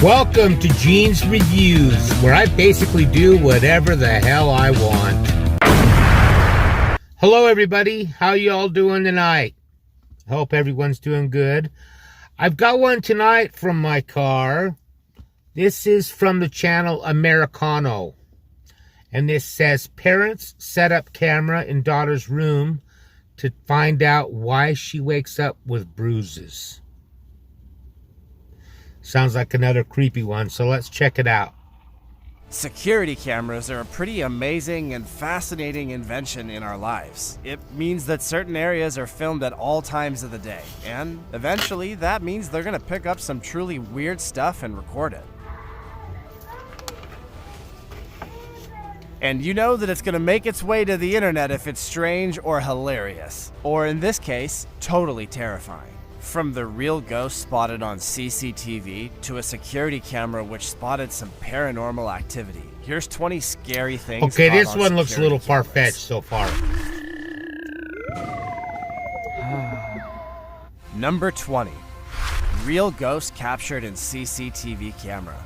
Welcome to Gene's Reviews, where I basically do whatever the hell I want. Hello everybody, how you all doing tonight? I hope everyone's doing good. I've got one tonight from my car. This is from the channel Americano. And this says, parents set up camera in daughter's room to find out why she wakes up with bruises. Sounds like another creepy one, so let's check it out. Security cameras are a pretty amazing and fascinating invention in our lives. It means that certain areas are filmed at all times of the day, and eventually that means they're gonna pick up some truly weird stuff and record it. And you know that it's gonna make its way to the internet if it's strange or hilarious, or in this case, totally terrifying. From the real ghost spotted on CCTV to a security camera which spotted some paranormal activity. Here's 20 scary things. Okay, this one looks a little far-fetched so far. Number 20. Real ghost captured in CCTV camera.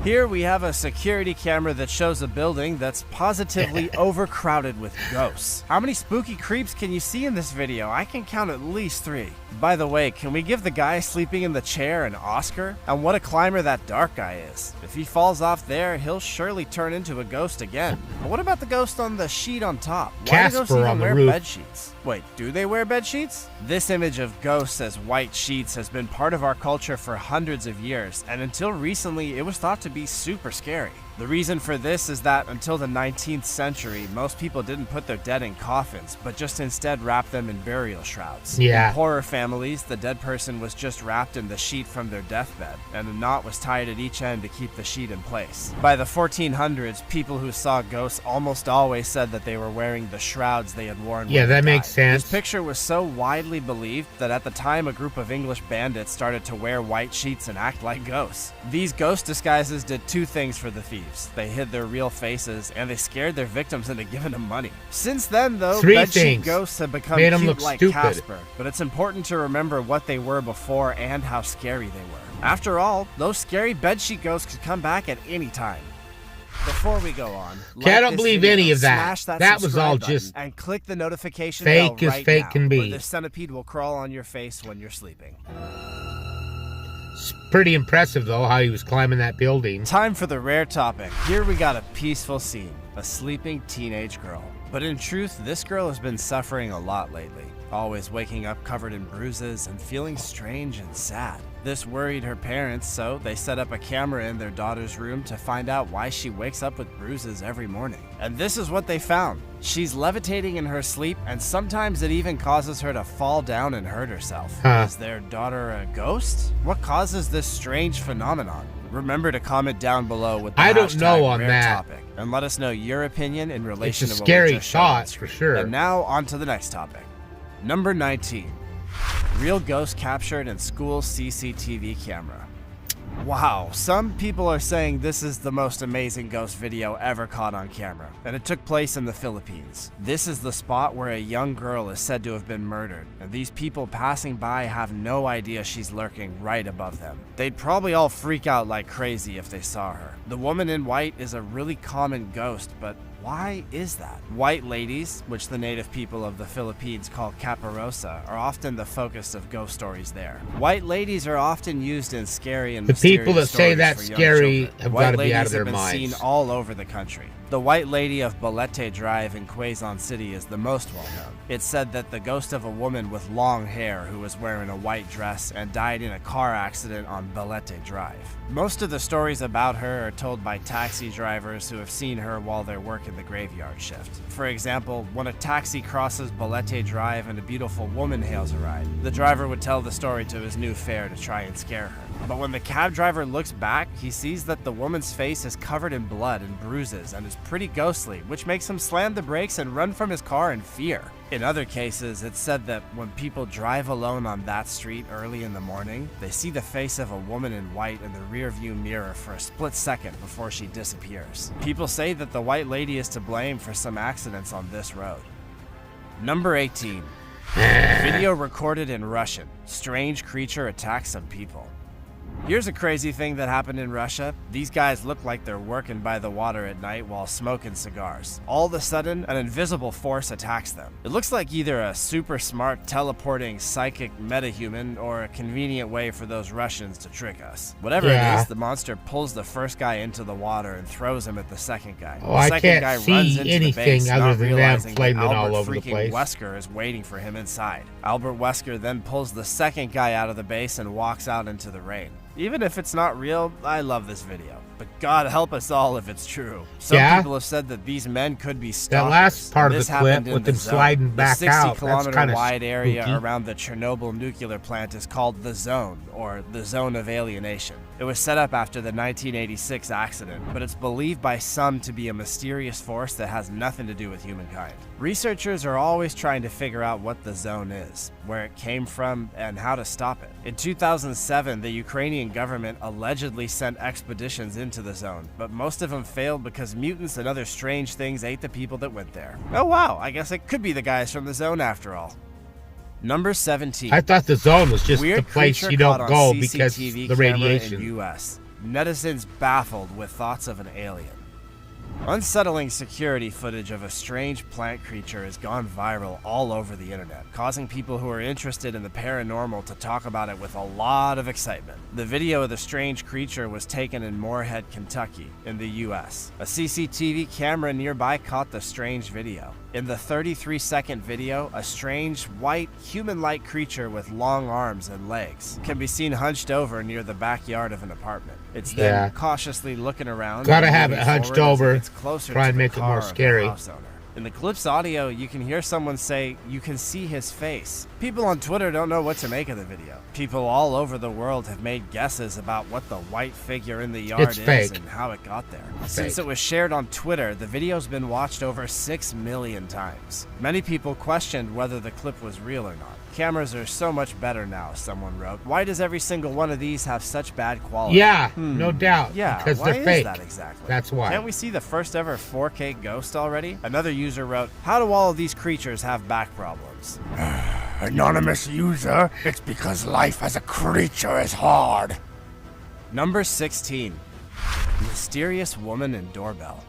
Here we have a security camera that shows a building that's positively overcrowded with ghosts. How many spooky creeps can you see in this video? I can count at least 3. By the way, can we give the guy sleeping in the chair an Oscar? And what a climber that dark guy is. If he falls off there, he'll surely turn into a ghost again. But what about the ghost on the sheet on top? Why do ghosts even wear bed sheets? Wait, do they wear bed sheets? This image of ghosts as white sheets has been part of our culture for hundreds of years, and until recently it was thought to be super scary. The reason for this is that until the 19th century, most people didn't put their dead in coffins, but just instead wrapped them in burial shrouds. Yeah. In poorer families, the dead person was just wrapped in the sheet from their deathbed, and a knot was tied at each end to keep the sheet in place. By the 1400s, people who saw ghosts almost always said that they were wearing the shrouds they had worn. Yeah, that makes sense. This picture was so widely believed that at the time a group of English bandits started to wear white sheets and act like ghosts. These ghost disguises did 2 things for the thieves. They hid their real faces, and they scared their victims into giving them money. Since then, though, bedsheet ghosts have become cute like Casper, but it's important to remember what they were before and how scary they were. After all, those scary bedsheet ghosts could come back at any time. Before we go on, I don't believe any of that. That was all just and click the notification fake bell as right fake now, can be. or the centipede will crawl on your face when you're sleeping. It's pretty impressive, though, how he was climbing that building. Time for the rare topic. Here we got a peaceful scene, a sleeping teenage girl. But in truth, this girl has been suffering a lot lately, always waking up covered in bruises and feeling strange and sad. This worried her parents, so they set up a camera in their daughter's room to find out why she wakes up with bruises every morning. And this is what they found. She's levitating in her sleep, and sometimes it even causes her to fall down and hurt herself. Is their daughter a ghost? What causes this strange phenomenon? Remember to comment down below with the I don't know on rare that topic, and let us know your opinion in relation it's a to what scary we just showed on thought screen. for sure. And now on to the next topic. Number 19. Real ghost captured in school CCTV camera. Wow, some people are saying this is the most amazing ghost video ever caught on camera, and it took place in the Philippines. This is the spot where a young girl is said to have been murdered, and these people passing by have no idea she's lurking right above them. They'd probably all freak out like crazy if they saw her. The woman in white is a really common ghost, but why is that? White ladies, which the native people of the Philippines call caparosa, are often the focus of ghost stories there. White ladies are often used in scary and mysterious people that say that's scary have got to be out of their minds. White ladies have been seen all over the country. The White Lady of Balete Drive in Quezon City is the most well known. It's said that the ghost of a woman with long hair who was wearing a white dress and died in a car accident on Balete Drive. Most of the stories about her are told by taxi drivers who have seen her while they're working the graveyard shift. For example, when a taxi crosses Balete Drive and a beautiful woman hails a ride, the driver would tell the story to his new fare to try and scare her. But when the cab driver looks back, he sees that the woman's face is covered in blood and bruises and is pretty ghostly, which makes him slam the brakes and run from his car in fear. In other cases, it's said that when people drive alone on that street early in the morning, they see the face of a woman in white in the rearview mirror for a split second before she disappears. People say that the White Lady is to blame for some accidents on this road. Number 18. Video recorded in Russian. Strange creature attacks some people. Here's a crazy thing that happened in Russia. These guys look like they're working by the water at night while smoking cigars. All of a sudden, an invisible force attacks them. It looks like either a super smart, teleporting, psychic metahuman or a convenient way for those Russians to trick us. Whatever it is, the monster pulls the first guy into the water and throws him at the second guy. Oh, The second guy I runs can't see into anything the base, other not than them realizing that flaming Albert all over the freaking place. Wesker is waiting for him inside. Albert Wesker then pulls the second guy out of the base and walks out into the rain. Even if it's not real, I love this video. But God help us all if it's true. Some people have said that these men could be stalkers. That last part of This the clip happened in with the them zone. sliding back the out, that's 60-kilometer kind of wide area spooky. around the Chernobyl nuclear plant is called the Zone, or the Zone of Alienation. It was set up after the 1986 accident, but it's believed by some to be a mysterious force that has nothing to do with humankind. Researchers are always trying to figure out what the zone is, where it came from, and how to stop it. In 2007, the Ukrainian government allegedly sent expeditions into the zone, but most of them failed because mutants and other strange things ate the people that went there. Oh wow, I guess it could be the guys from the zone after all. Number 17. I thought the zone was just Weird the place creature you caught don't on go because CCTV the camera radiation. in US. Netizens baffled with thoughts of an alien. Unsettling security footage of a strange plant creature has gone viral all over the internet, causing people who are interested in the paranormal to talk about it with a lot of excitement. The video of the strange creature was taken in Moorhead, Kentucky, in the US. A CCTV camera nearby caught the strange video. In the 33-second video, a strange, white, human-like creature with long arms and legs can be seen hunched over near the backyard of an apartment. It's then cautiously looking around. Gotta and have it moving hunched forward as over. it gets closer Try to and the make it more car of the scary. house owner. In the clip's audio, you can hear someone say, "You can see his face." People on Twitter don't know what to make of the video. People all over the world have made guesses about what the white figure in the yard is fake. and how it got there. It's Since fake. it was shared on Twitter, the video's been watched over 6 million times. Many people questioned whether the clip was real or not. Cameras are so much better now, someone wrote. Why does every single one of these have such bad quality? Yeah, no doubt. Yeah, because why they're is fake. that exactly? That's why. Can't we see the first ever 4K ghost already? Another user wrote, how do all of these creatures have back problems? Anonymous user, it's because life as a creature is hard. Number 16. Mysterious woman and doorbell.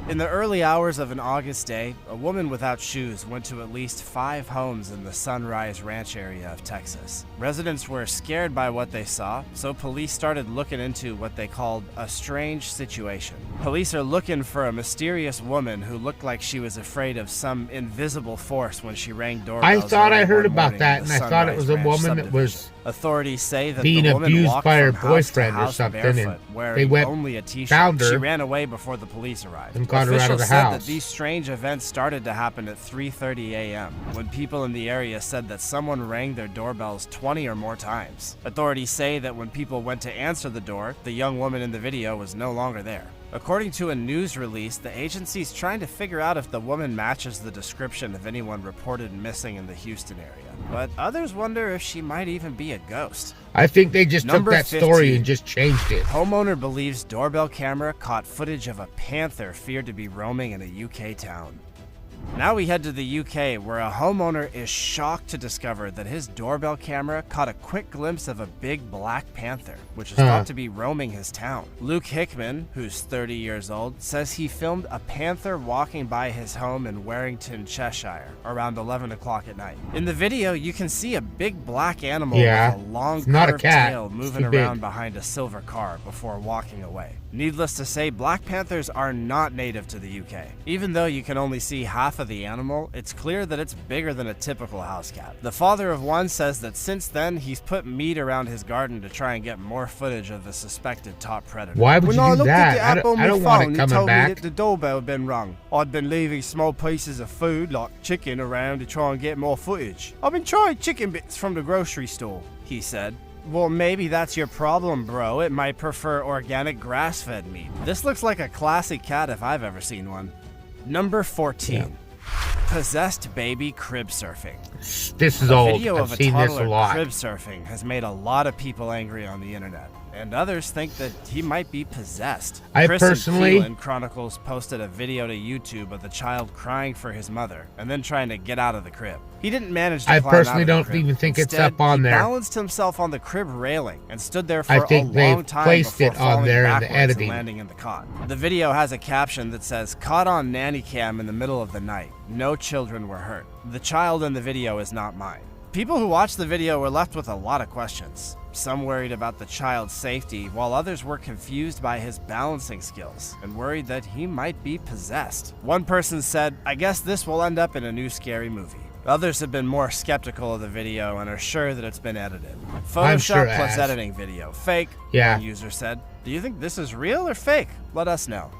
In the early hours of an August day, a woman without shoes went to at least 5 homes in the Sunrise Ranch area of Texas. Residents were scared by what they saw, so police started looking into what they called a strange situation. Police are looking for a mysterious woman who looked like she was afraid of some invisible force when she rang doorbells. I thought I early heard one about morning that, in and the I thought it Sunrise was a Ranch woman that was subdivision. Authorities say that being the woman abused walked by her from house to boyfriend or house something, and barefoot, wearing they went, only a t-shirt. found her, She ran away before the police arrived. and got her out of Officials the said house. that these strange events started to happen at 3:30 a.m. when people in the area said that someone rang their doorbells 20 or more times. Authorities say that when people went to answer the door, the young woman in the video was no longer there. According to a news release, the agency's trying to figure out if the woman matches the description of anyone reported missing in the Houston area. But others wonder if she might even be a ghost. I think they just Number took that story 15. and just changed it. Homeowner believes doorbell camera caught footage of a panther feared to be roaming in a UK town. Now we head to the UK, where a homeowner is shocked to discover that his doorbell camera caught a quick glimpse of a big black panther, which is thought to be roaming his town. Luke Hickman, who's 30 years old, says he filmed a panther walking by his home in Warrington, Cheshire, around 11 o'clock at night. In the video, you can see a big black animal with a long it's not a curved cat. tail It's moving too big. around behind a silver car before walking away. Needless to say, black panthers are not native to the UK. Even though you can only see half of the animal, it's clear that it's bigger than a typical house cat. The father of one says that since then, he's put meat around his garden to try and get more footage of the suspected top predator. Why would When you I do looked that? at the app on I my don't want phone, it it coming told me back. that the doorbell had been rung. I'd been leaving small pieces of food, like chicken, around to try and get more footage. I've been trying chicken bits from the grocery store, he said. Well, maybe that's your problem, bro. It might prefer organic grass-fed meat. This looks like a classic cat if I've ever seen one. Number 14. Possessed baby crib surfing. This is A old. video I've of a seen this a toddler lot. crib surfing has made a lot of people angry on the internet. and others think that he might be possessed. I Chris personally- and Keelan Chronicles posted a video to YouTube of the child crying for his mother and then trying to get out of the crib. He didn't manage to I climb personally out of the don't crib. even think it's Instead, up on he there. balanced himself on the crib railing and stood there for I think a they long time placed before it on falling there in the backwards editing. and landing in the cot. The video has a caption that says, "Caught on nanny cam in the middle of the night. No children were hurt. The child in the video is not mine." People who watched the video were left with a lot of questions. Some worried about the child's safety, while others were confused by his balancing skills and worried that he might be possessed. One person said, "I guess this will end up in a new scary movie." Others have been more skeptical of the video and are sure that it's been edited. I'm sure Photoshop it plus has. editing video. Fake, Yeah. one user said. Do you think this is real or fake? Let us know.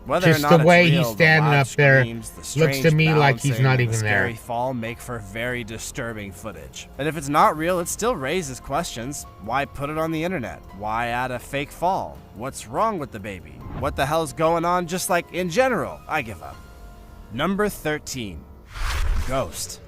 Whether Just or not the it's way real, he's standing the loud up there screams, the looks strange to me like he's balancing, not and even the there. scary fall make for very disturbing footage. And if it's not real, it still raises questions. Why put it on the internet? Why add a fake fall? What's wrong with the baby? What the hell's going on? Just like in general, I give up. Number 13. Ghost.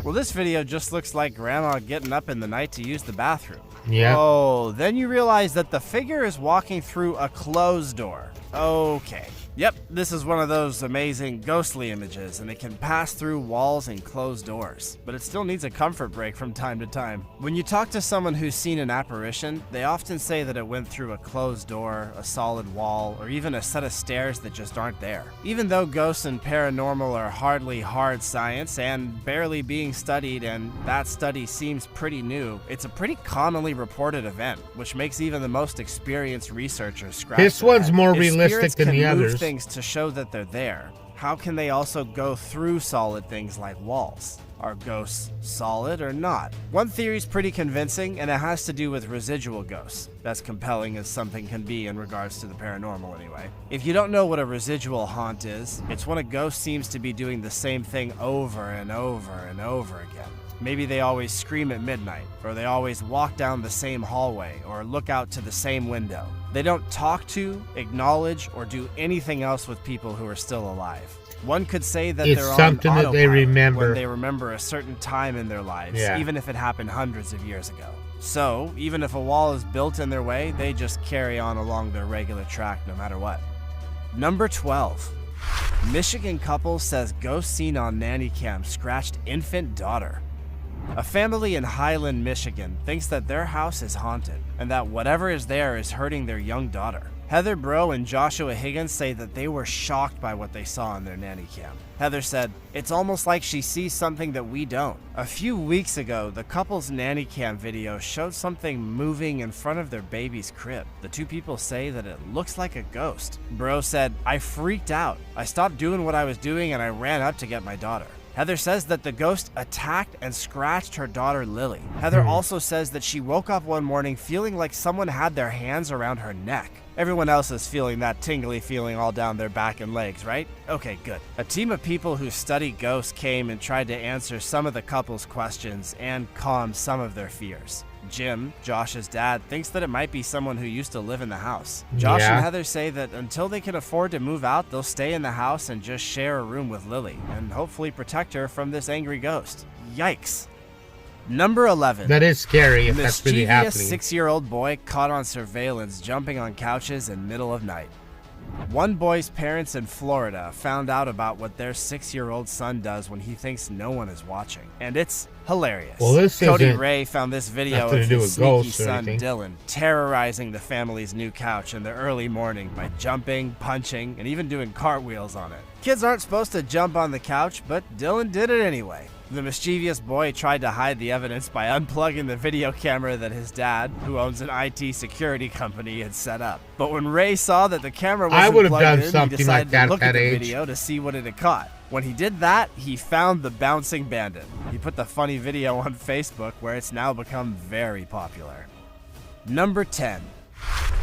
Well, this video just looks like grandma getting up in the night to use the bathroom. Yeah. Oh, then you realize that the figure is walking through a closed door. Okay. Yep, this is one of those amazing ghostly images, and it can pass through walls and closed doors, but it still needs a comfort break from time to time. When you talk to someone who's seen an apparition, they often say that it went through a closed door, a solid wall, or even a set of stairs that just aren't there. Even though ghosts and paranormal are hardly hard science and barely being studied, and that study seems pretty new, it's a pretty commonly reported event, which makes even the most experienced researchers scratch This their one's head. more If realistic spirits than can the move others. things to show that they're there, how can they also go through solid things like walls? Are ghosts solid or not? One theory is pretty convincing, and it has to do with residual ghosts. That's compelling as something can be in regards to the paranormal anyway. If you don't know what a residual haunt is, it's when a ghost seems to be doing the same thing over and over and over again. Maybe they always scream at midnight, or they always walk down the same hallway, or look out to the same window. They don't talk to, acknowledge, or do anything else with people who are still alive. One could say that It's they're something on that they autopilot remember. when they remember a certain time in their lives, Yeah. even if it happened hundreds of years ago. So, even if a wall is built in their way, they just carry on along their regular track no matter what. Number 12. Michigan couple says ghost seen on nanny cam scratched infant daughter. A family in Highland, Michigan thinks that their house is haunted and that whatever is there is hurting their young daughter. Heather Bro and Joshua Higgins say that they were shocked by what they saw on their nanny cam. Heather said, "It's almost like she sees something that we don't." A few weeks ago, the couple's nanny cam video showed something moving in front of their baby's crib. The two people say that it looks like a ghost. Bro said, "I freaked out. I stopped doing what I was doing and I ran up to get my daughter." Heather says that the ghost attacked and scratched her daughter Lily. Heather also says that she woke up one morning feeling like someone had their hands around her neck. Everyone else is feeling that tingly feeling all down their back and legs, right? Okay, good. A team of people who study ghosts came and tried to answer some of the couple's questions and calm some of their fears. Jim, Josh's dad, thinks that it might be someone who used to live in the house. Josh Yeah. and Heather say that until they can afford to move out, they'll stay in the house and just share a room with Lily, and hopefully protect her from this angry ghost. Yikes. Number 11. That is scary if that's really Mischievous happening. 6-year-old boy caught on surveillance jumping on couches in middle of night. One boy's parents in Florida found out about what their 6-year-old son does when he thinks no one is watching, and it's hilarious. Well, this Cody isn't Ray found this video nothing of to do his with sneaky ghosts or son anything. Dylan terrorizing the family's new couch in the early morning by jumping, punching, and even doing cartwheels on it. Kids aren't supposed to jump on the couch, but Dylan did it anyway. The mischievous boy tried to hide the evidence by unplugging the video camera that his dad, who owns an IT security company, had set up. But when Ray saw that the camera I wasn't would have plugged done in, something he like decided that to look at at that the age. video to see what it had caught. When he did that, he found the bouncing bandit. He put the funny video on Facebook, where it's now become very popular. Number 10.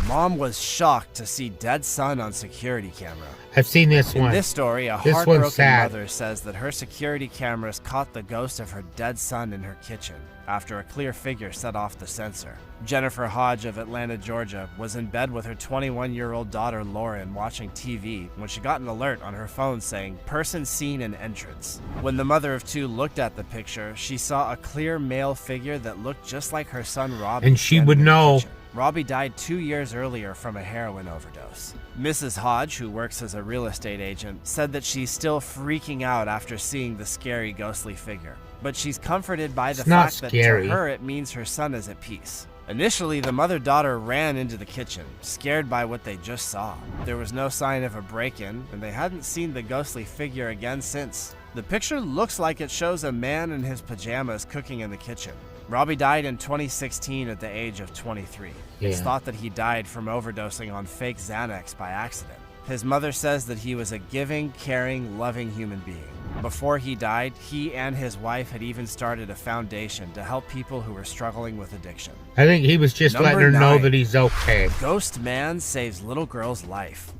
Mom was shocked to see dead son on security camera. I've seen this In one. this story, a This one's heartbroken sad. mother says that her security cameras caught the ghost of her dead son in her kitchen after a clear figure set off the sensor. Jennifer Hodge of Atlanta, Georgia, was in bed with her 21-year-old daughter Lauren watching TV when she got an alert on her phone saying, "Person seen in entrance." When the mother of two looked at the picture, she saw a clear male figure that looked just like her son Robbie. And she standing would in the know. kitchen. Robbie died 2 years earlier from a heroin overdose. Mrs. Hodge, who works as a real estate agent, said that she's still freaking out after seeing the scary ghostly figure. But she's comforted by the It's not fact that scary. to her it means her son is at peace. Initially, the mother-daughter ran into the kitchen, scared by what they just saw. There was no sign of a break-in, and they hadn't seen the ghostly figure again since. The picture looks like it shows a man in his pajamas cooking in the kitchen. Robbie died in 2016 at the age of 23. It's Yeah. thought that he died from overdosing on fake Xanax by accident. His mother says that he was a giving, caring, loving human being. Before he died, he and his wife had even started a foundation to help people who were struggling with addiction. I think he was just Number letting her know 9. that he's okay. Ghost man saves little girl's life.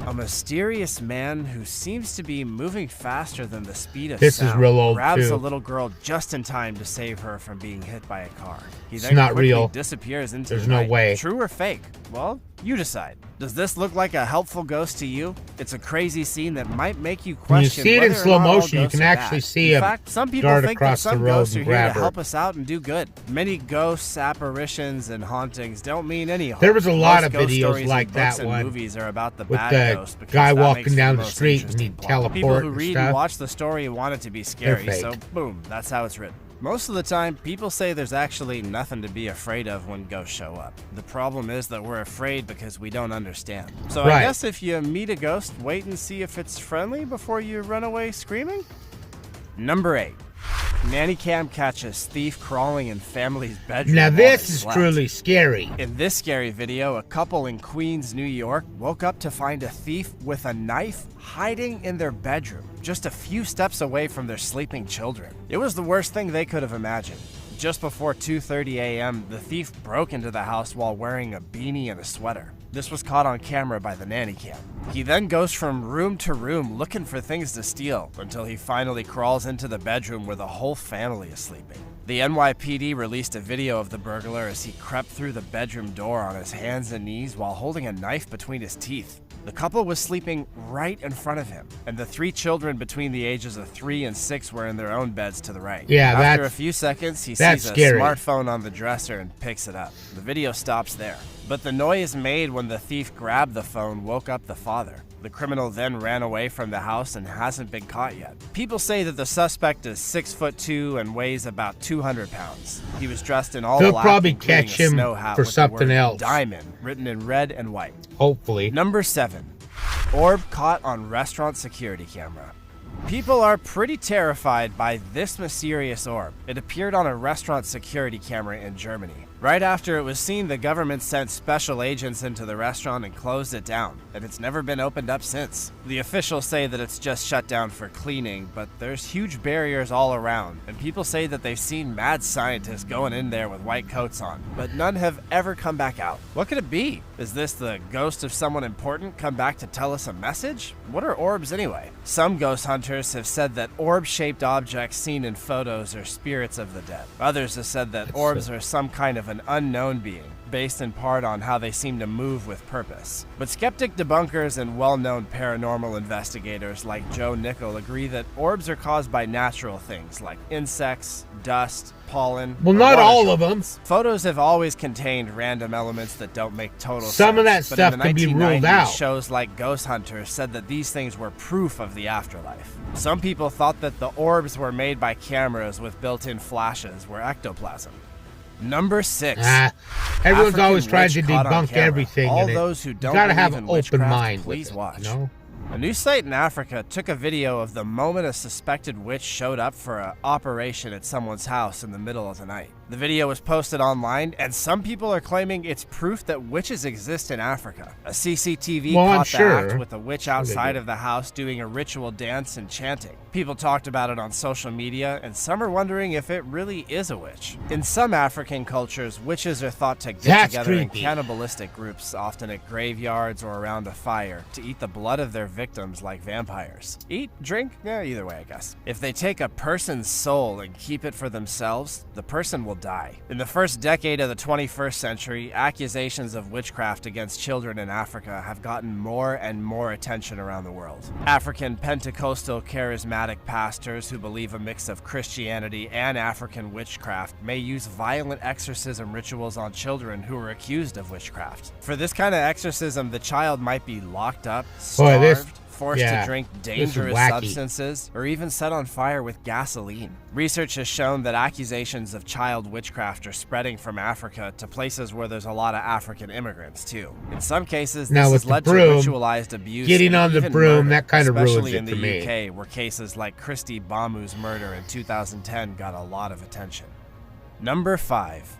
A mysterious man who seems to be moving faster than the speed of This is sound real old, grabs too. a little girl just in time to save her from being hit by a car. He It's then not quickly real. disappears into There's the no night. way. True or fake? Well, you decide. Does this look like a helpful ghost to you? It's a crazy scene that might make you When you question see it in whether or slow not all motion, you ghosts can are actually bad. see In a fact, some people dart think that across the some road ghosts are and here to grab her. help us out and do good. Many ghosts, apparitions, and hauntings don't mean any harm. There was a lot Most of ghost videos stories in like books that and one movies are about the with bad the ghosts because guy that walking makes down for the most street and interesting he'd plot. teleport People who and read stuff. and watch the story want it to be scary, They're so fake. boom, that's how it's written. Most of the time, people say there's actually nothing to be afraid of when ghosts show up. The problem is that we're afraid because we don't understand. So I Right. guess if you meet a ghost, wait and see if it's friendly before you run away screaming? Number 8. Nanny cam catches thief crawling in family's bedroom. Now while this they is slept. truly scary. In this scary video, a couple in Queens, New York, woke up to find a thief with a knife hiding in their bedroom, just a few steps away from their sleeping children. It was the worst thing they could have imagined. Just before 2:30 a.m., the thief broke into the house while wearing a beanie and a sweater. This was caught on camera by the nanny cam. He then goes from room to room looking for things to steal until he finally crawls into the bedroom where the whole family is sleeping. The NYPD released a video of the burglar as he crept through the bedroom door on his hands and knees while holding a knife between his teeth. The couple was sleeping right in front of him, and the 3 children between the ages of 3 and 6 were in their own beds to the right. Yeah, After that's- a few seconds, he that's sees a scary. smartphone on the dresser and picks it up. The video stops there. But the noise made when the thief grabbed the phone woke up the father. The criminal then ran away from the house and hasn't been caught yet. People say that the suspect is 6'2" and weighs about 200 pounds. He was dressed in all They'll black, probably including catch a him snow hat for with the something word else. Diamond written in red and white. Hopefully. Number 7. Orb caught on restaurant security camera. People are pretty terrified by this mysterious orb. It appeared on a restaurant security camera in Germany. Right after it was seen, the government sent special agents into the restaurant and closed it down, and it's never been opened up since. The officials say that it's just shut down for cleaning, but there's huge barriers all around, and people say that they've seen mad scientists going in there with white coats on, but none have ever come back out. What could it be? Is this the ghost of someone important come back to tell us a message? What are orbs anyway? Some ghost hunters have said that orb-shaped objects seen in photos are spirits of the dead. Others have said that orbs are some kind of an unknown being, based in part on how they seem to move with purpose. But skeptic debunkers and well-known paranormal investigators like Joe Nickel agree that orbs are caused by natural things like insects, dust, pollen. Well, or not water all of them. droplets. Photos have always contained random elements that don't make total sense. Some of that but stuff in the can be ruled 1990s, out. Shows like Ghost Hunters said that these things were proof of the afterlife. Some people thought that the orbs were made by cameras with built-in flashes were ectoplasm. Number 6. Everyone's African always trying witch to caught on debunk camera. everything. All and those who you don't gotta believe have in an open witchcraft, mind with please it, watch. you know? A news site in Africa took a video of the moment a suspected witch showed up for an operation at someone's house in the middle of the night. The video was posted online, and some people are claiming it's proof that witches exist in Africa. A CCTV caught the act with a witch outside of the house doing a ritual dance and chanting. People talked about it on social media, and some are wondering if it really is a witch. In some African cultures, witches are thought to get together in cannibalistic groups, often at graveyards or around a fire, to eat the blood of their victims like vampires. Eat, drink, yeah, either way, I guess. If they take a person's soul and keep it for themselves, the person will die. In the first decade of the 21st century, accusations of witchcraft against children in Africa have gotten more and more attention around the world. African Pentecostal charismatic pastors who believe a mix of Christianity and African witchcraft may use violent exorcism rituals on children who are accused of witchcraft. For this kind of exorcism, the child might be locked up, starved, forced to drink dangerous substances, or even set on fire with gasoline. Research has shown that accusations of child witchcraft are spreading from Africa to places where there's a lot of African immigrants too. In some cases, this has led to ritualized abuse, getting on the broom, that kind of ruins it for me. Especially in the UK, where cases like Christy Bamu's murder in 2010 got a lot of attention. Number 5.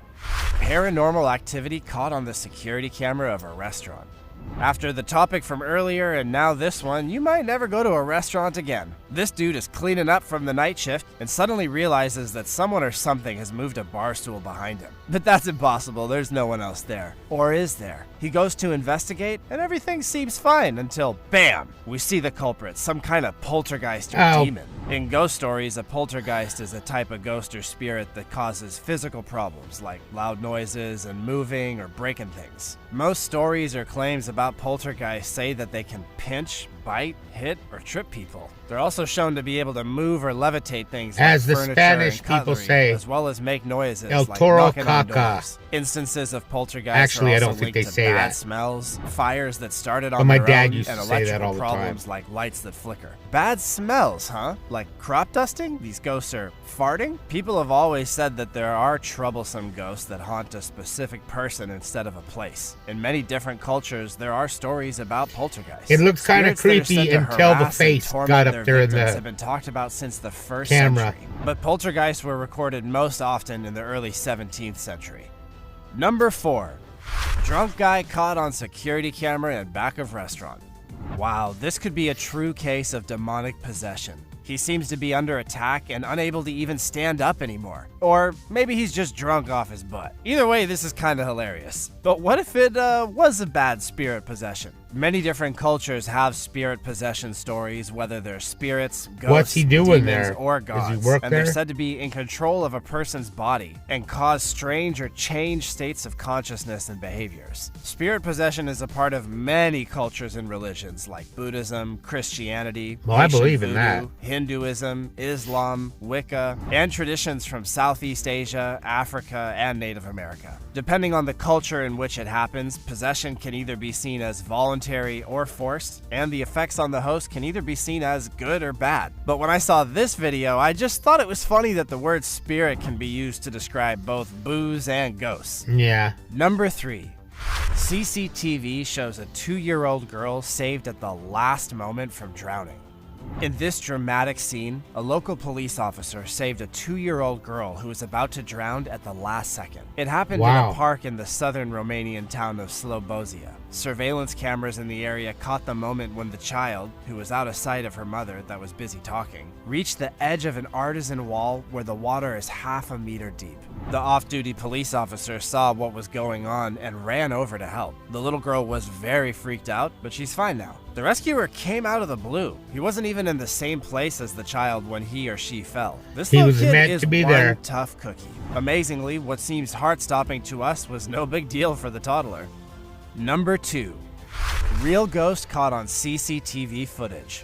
Paranormal activity caught on the security camera of a restaurant. After the topic from earlier and now this one, you might never go to a restaurant again. This dude is cleaning up from the night shift and suddenly realizes that someone or something has moved a bar stool behind him. But that's impossible, there's no one else there. Or is there? He goes to investigate and everything seems fine until BAM! We see the culprit, some kind of poltergeist or demon. In ghost stories, a poltergeist is a type of ghost or spirit that causes physical problems like loud noises and moving or breaking things. Most stories or claims about poltergeists say that they can pinch, bite, hit, or trip people. They're also shown to be able to move or levitate things as like the furniture Spanish and cutlery, people say, as well as make noises El like Toro knocking on Caca. doors. Instances of poltergeists Actually, are I also don't think linked they to say bad that. smells, fires that started on my their dad own, used and to say that electrical all the problems time. like lights that flicker. Bad smells, huh? Like crop dusting? These ghosts are farting? People have always said that there are troublesome ghosts that haunt a specific person instead of a place. In many different cultures, there are stories about poltergeists. It looks kind of Spirits that are creepy said to until the harass and face torment got up their there in victims the have been talked about since the first camera. century. But poltergeists were recorded most often in the early 17th century. Number 4. Drunk guy caught on security camera in back of restaurant. Wow, this could be a true case of demonic possession. He seems to be under attack and unable to even stand up anymore. Or maybe he's just drunk off his butt. Either way, this is kinda hilarious. But what if it was a bad spirit possession? Many different cultures have spirit possession stories, whether they're spirits, ghosts, What's he doing demons, there? or Does he gods. work and they're there? said to be in control of a person's body and cause strange or changed states of consciousness and behaviors. Spirit possession is a part of many cultures and religions like Buddhism, Christianity, Well, I Haitian believe in voodoo, that. Hinduism, Islam, Wicca, and traditions from Southeast Asia, Africa, and Native America. Depending on the culture in which it happens, possession can either be seen as voluntary or forced, and the effects on the host can either be seen as good or bad. But when I saw this video, I just thought it was funny that the word spirit can be used to describe both booze and ghosts. Yeah. Number 3. CCTV shows a 2-year-old girl saved at the last moment from drowning. In this dramatic scene, a local police officer saved a 2-year-old girl who was about to drown at the last second. It happened in a park in the southern Romanian town of Slobozia. Surveillance cameras in the area caught the moment when the child, who was out of sight of her mother that was busy talking, reached the edge of an artisan wall where the water is half a meter deep. The off-duty police officer saw what was going on and ran over to help. The little girl was very freaked out, but she's fine now. The rescuer came out of the blue. He wasn't even in the same place as the child when he or she fell. This little kid is one tough cookie. Amazingly, what seems heart-stopping to us was no big deal for the toddler. Number 2. Real ghost caught on CCTV footage.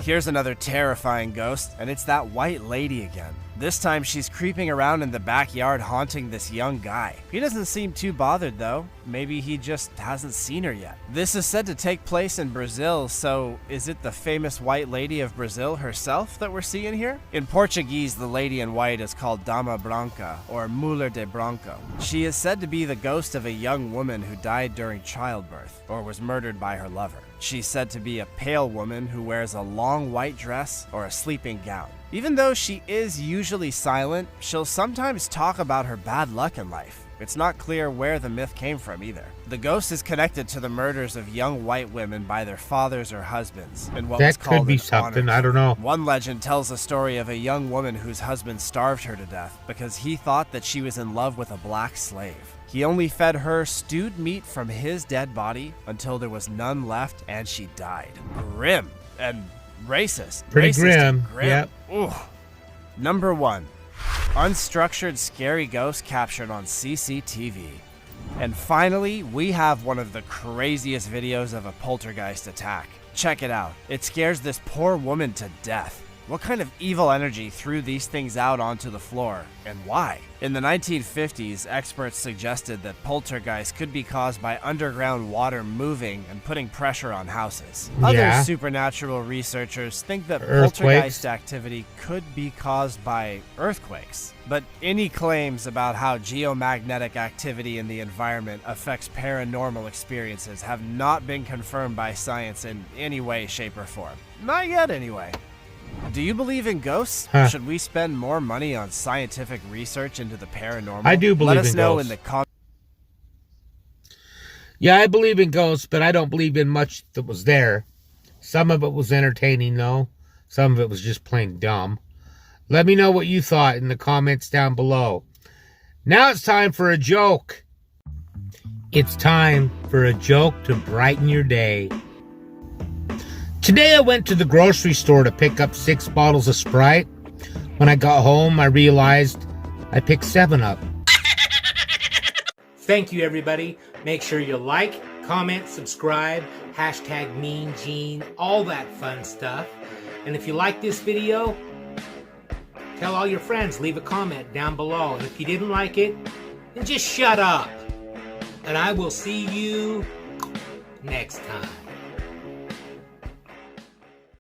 Here's another terrifying ghost, and it's that white lady again. This time she's creeping around in the backyard haunting this young guy. He doesn't seem too bothered though. Maybe he just hasn't seen her yet. This is said to take place in Brazil, so is it the famous white lady of Brazil herself that we're seeing here? In Portuguese, the lady in white is called Dama Branca, or Mulher de Branco. She is said to be the ghost of a young woman who died during childbirth, or was murdered by her lover. She's said to be a pale woman who wears a long white dress or a sleeping gown. Even though she is usually silent, she'll sometimes talk about her bad luck in life. It's not clear where the myth came from either. The ghost is connected to the murders of young white women by their fathers or husbands in what was That called could be an something. honor I don't know. One legend tells the story of a young woman whose husband starved her to death because he thought that she was in love with a black slave. He only fed her stewed meat from his dead body until there was none left and she died. Grim and racist. Pretty Racist grim, and grim. yep. Ooh. Number 1. Unstructured scary ghost captured on CCTV. And finally, we have one of the craziest videos of a poltergeist attack. Check it out. It scares this poor woman to death. What kind of evil energy threw these things out onto the floor, and why? In the 1950s, experts suggested that poltergeists could be caused by underground water moving and putting pressure on houses. Other Yeah. supernatural researchers think that Earthquakes. poltergeist activity could be caused by earthquakes. But any claims about how geomagnetic activity in the environment affects paranormal experiences have not been confirmed by science in any way, shape, or form. Not yet, anyway. Do you believe in ghosts? Huh. Should we spend more money on scientific research into the paranormal? I do believe Let us in know ghosts. in the comments. Yeah, I believe in ghosts, but I don't believe in much that was there. Some of it was entertaining, though. Some of it was just plain dumb. Let me know what you thought in the comments down below. Now it's time for a joke. It's time for a joke to brighten your day. Today I went to the grocery store to pick up 6 bottles of Sprite. When I got home, I realized I picked 7 up. Thank you, everybody. Make sure you like, comment, subscribe, hashtag Mean Gene, all that fun stuff. And if you like this video, tell all your friends, leave a comment down below. And if you didn't like it, then just shut up. And I will see you next time.